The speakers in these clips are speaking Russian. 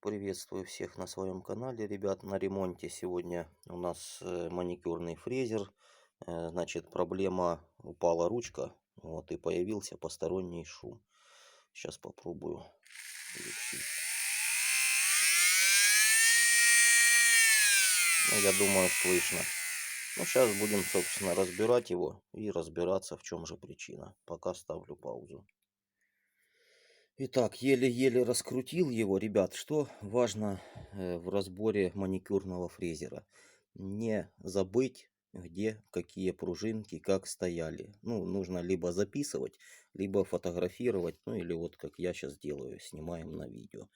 Приветствую всех на своем канале, ребят. На ремонте сегодня у нас маникюрный фрезер. Значит, проблема: упала ручка, вот, и появился посторонний шум. Сейчас попробую включить. Ну, я думаю, слышно. Ну, сейчас будем, собственно, разбирать его и разбираться, в чем же причина. Пока ставлю паузу. Итак, еле-еле раскрутил его, ребят. Что важно в разборе маникюрного фрезера? Не забыть, где какие пружинки, как стояли. Ну, нужно либо записывать, либо фотографировать. Ну, или вот как я сейчас делаю, снимаем на видео.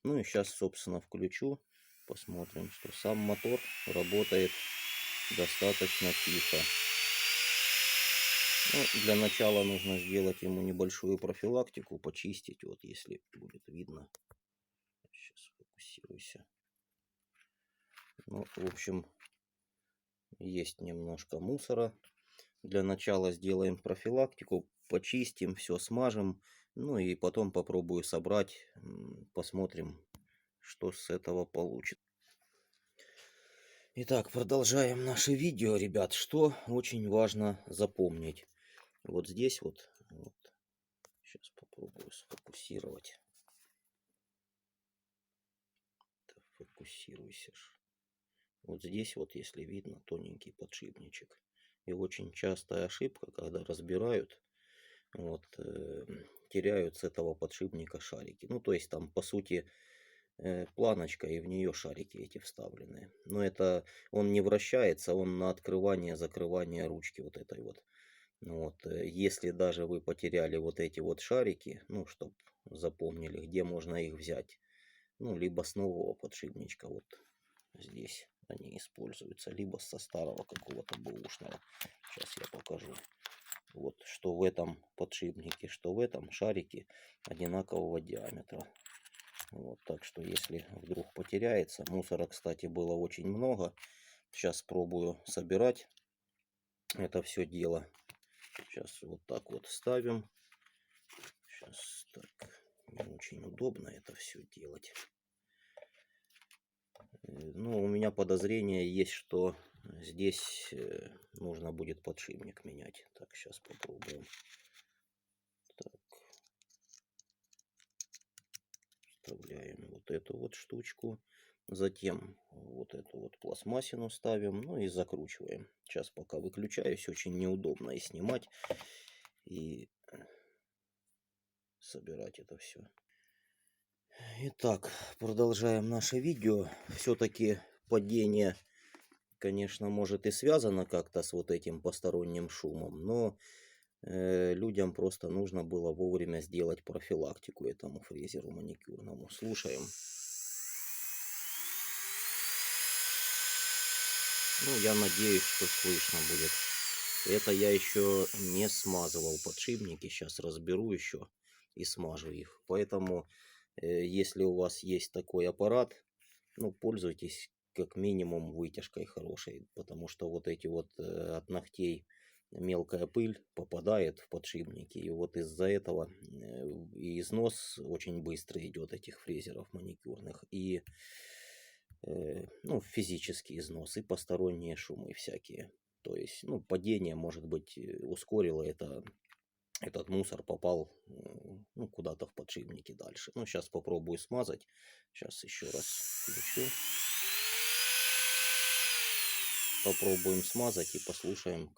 Ну, и сейчас, собственно, включу. Посмотрим, что сам мотор работает достаточно тихо. Ну, для начала нужно сделать ему небольшую профилактику, почистить, вот если будет видно. Сейчас фокусируйся. Ну, в общем, есть немножко мусора. Для начала сделаем профилактику, почистим, все смажем. Ну и потом попробую собрать, посмотрим, что с этого получится. Итак, продолжаем наше видео, ребят. Что очень важно запомнить. Вот здесь вот. Сейчас попробую сфокусировать. Фокусируйся. Вот здесь вот, если видно, тоненький подшипничек. И очень частая ошибка, когда разбирают, вот, теряют с этого подшипника шарики. Ну, то есть там, по сути, планочка, и в нее шарики эти вставлены. Но это он не вращается, он на открывание-закрывание ручки вот этой вот. Вот, если даже вы потеряли вот эти вот шарики, ну, чтобы запомнили, где можно их взять. Ну, либо с нового подшипничка, вот здесь они используются, либо со старого какого-то бэушного. Сейчас я покажу. Вот, что в этом подшипнике, что в этом шарике одинакового диаметра. Вот, так что если вдруг потеряется, мусора, кстати, было очень много. Сейчас пробую собирать это все дело. Сейчас вот так вот ставим. Сейчас так, не очень удобно это все делать. Ну, у меня подозрение есть, что здесь нужно будет подшипник менять. Так, сейчас попробуем. Так. Вставляем вот эту вот штучку. Затем вот эту вот пластмассину ставим. Ну и закручиваем. Сейчас пока выключаюсь. Очень неудобно и снимать, и собирать это все. Итак, продолжаем наше видео. Все-таки падение, конечно, может и связано как-то с вот этим посторонним шумом, но людям просто нужно было вовремя сделать профилактику этому фрезеру маникюрному. Слушаем. Ну, я надеюсь, что слышно будет. Это я еще не смазывал подшипники. Сейчас разберу еще и смажу их. Поэтому, если у вас есть такой аппарат, ну, пользуйтесь как минимум вытяжкой хорошей. Потому что вот эти вот от ногтей мелкая пыль попадает в подшипники. И вот из-за этого и износ очень быстро идет этих фрезеров маникюрных. И ну, физический износ и посторонние шумы всякие. То есть, ну, падение, может быть, ускорило это, этот мусор попал, ну, куда-то в подшипники дальше. Ну, сейчас попробую смазать. Сейчас еще раз включу. Попробуем смазать и послушаем,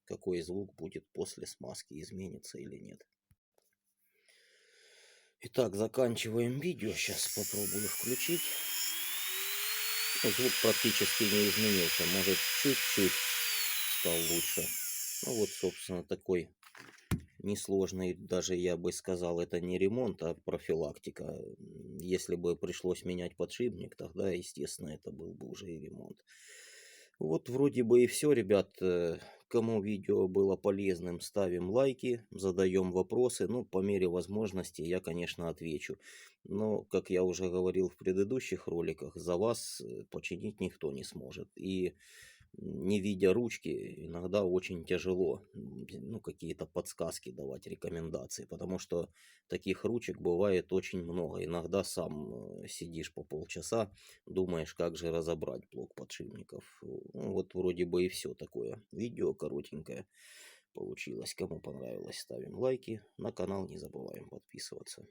какой звук будет после смазки, изменится или нет. Итак, заканчиваем видео. Сейчас попробую включить. Звук практически не изменился. Может, чуть-чуть стал лучше. Ну вот, собственно, такой несложный, даже я бы сказал, это не ремонт, а профилактика. Если бы пришлось менять подшипник, тогда, естественно, это был бы уже и ремонт. Вот вроде бы и все, ребят. Кому видео было полезным, ставим лайки, задаем вопросы. Ну, по мере возможности я, конечно, отвечу. Но, как я уже говорил в предыдущих роликах, за вас починить никто не сможет. И не видя ручки, иногда очень тяжело, ну, какие-то подсказки давать, рекомендации, потому что таких ручек бывает очень много. Иногда сам сидишь по полчаса, думаешь, как же разобрать блок подшипников. Ну, вот вроде бы и все такое. Видео коротенькое получилось. Кому понравилось, ставим лайки. На канал не забываем подписываться.